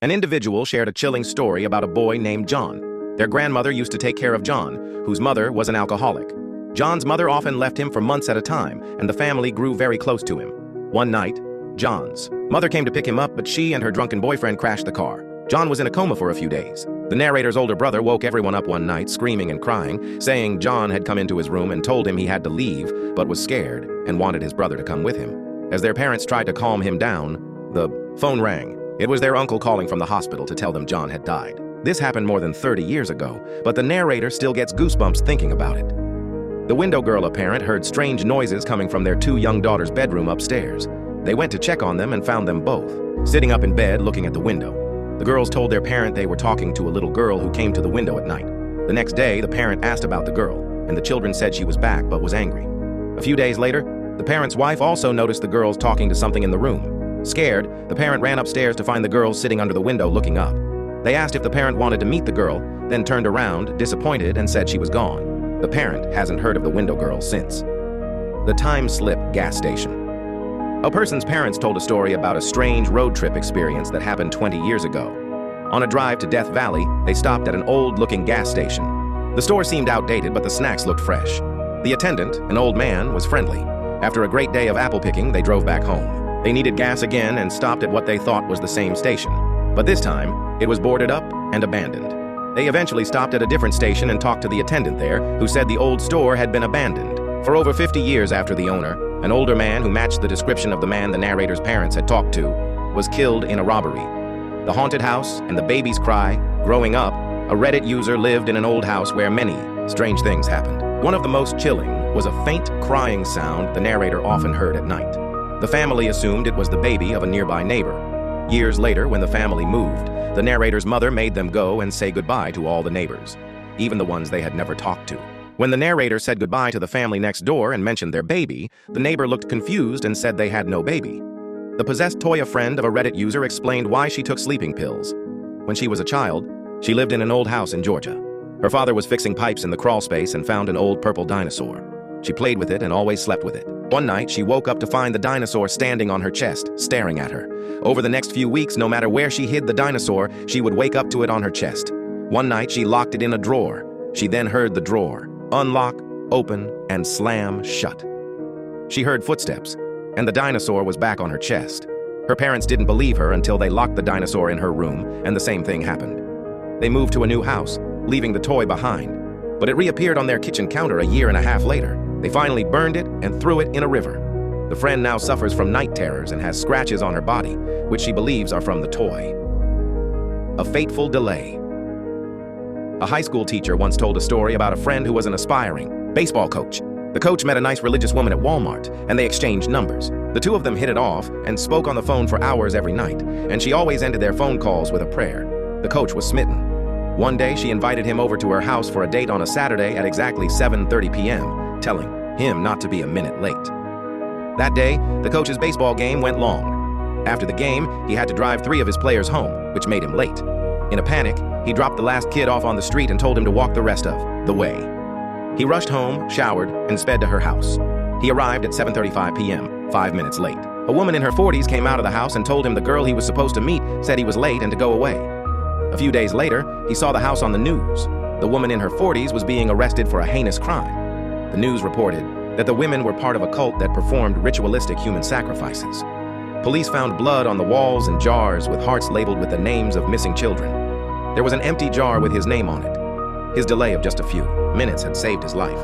An individual shared a chilling story about a boy named John. Their grandmother used to take care of John, whose mother was an alcoholic. John's mother often left him for months at a time, and the family grew very close to him. One night, John's mother came to pick him up, but she and her drunken boyfriend crashed the car. John was in a coma for a few days. The narrator's older brother woke everyone up one night, screaming and crying, saying John had come into his room and told him he had to leave, but was scared and wanted his brother to come with him. As their parents tried to calm him down, the phone rang. It was their uncle calling from the hospital to tell them John had died. This happened more than 30 years ago, but the narrator still gets goosebumps thinking about it. The window girl, a parent, heard strange noises coming from their two young daughters' bedroom upstairs. They went to check on them and found them both sitting up in bed looking at the window. The girls told their parent they were talking to a little girl who came to the window at night. The next day, the parent asked about the girl, and the children said she was back but was angry. A few days later, the parent's wife also noticed the girls talking to something in the room. Scared, the parent ran upstairs to find the girls sitting under the window looking up. They asked if the parent wanted to meet the girl, then turned around, disappointed, and said she was gone. The parent hasn't heard of the window girl since. The Time Slip gas station. A person's parents told a story about a strange road trip experience that happened 20 years ago. On a drive to Death Valley, they stopped at an old-looking gas station. The store seemed outdated, but the snacks looked fresh. The attendant, an old man, was friendly. After a great day of apple picking, they drove back home. They needed gas again and stopped at what they thought was the same station. But this time, it was boarded up and abandoned. They eventually stopped at a different station and talked to the attendant there, who said the old store had been abandoned. For over 50 years after the owner, an older man who matched the description of the man the narrator's parents had talked to, was killed in a robbery. The haunted house and the baby's cry. Growing up, a Reddit user lived in an old house where many strange things happened. One of the most chilling was a faint crying sound the narrator often heard at night. The family assumed it was the baby of a nearby neighbor. Years later, when the family moved, the narrator's mother made them go and say goodbye to all the neighbors, even the ones they had never talked to. When the narrator said goodbye to the family next door and mentioned their baby, the neighbor looked confused and said they had no baby. The possessed Toya friend of a Reddit user explained why she took sleeping pills. When she was a child, she lived in an old house in Georgia. Her father was fixing pipes in the crawl space and found an old purple dinosaur. She played with it and always slept with it. One night, she woke up to find the dinosaur standing on her chest, staring at her. Over the next few weeks, no matter where she hid the dinosaur, she would wake up to it on her chest. One night, she locked it in a drawer. She then heard the drawer unlock, open, and slam shut. She heard footsteps, and the dinosaur was back on her chest. Her parents didn't believe her until they locked the dinosaur in her room, and the same thing happened. They moved to a new house, leaving the toy behind, but it reappeared on their kitchen counter a year and a half later. They finally burned it and threw it in a river. The friend now suffers from night terrors and has scratches on her body, which she believes are from the toy. A fateful delay. A high school teacher once told a story about a friend who was an aspiring baseball coach. The coach met a nice religious woman at Walmart, and they exchanged numbers. The two of them hit it off and spoke on the phone for hours every night, and she always ended their phone calls with a prayer. The coach was smitten. One day, she invited him over to her house for a date on a Saturday at exactly 7:30 p.m., telling him not to be a minute late. That day, the coach's baseball game went long. After the game, he had to drive 3 of his players home, which made him late. In a panic, he dropped the last kid off on the street and told him to walk the rest of the way. He rushed home, showered, and sped to her house. He arrived at 7:35 p.m., 5 minutes late. A woman in her 40s came out of the house and told him the girl he was supposed to meet said he was late and to go away. A few days later, he saw the house on the news. The woman in her 40s was being arrested for a heinous crime. The news reported that the women were part of a cult that performed ritualistic human sacrifices. Police found blood on the walls and jars with hearts labeled with the names of missing children. There was an empty jar with his name on it. His delay of just a few minutes had saved his life.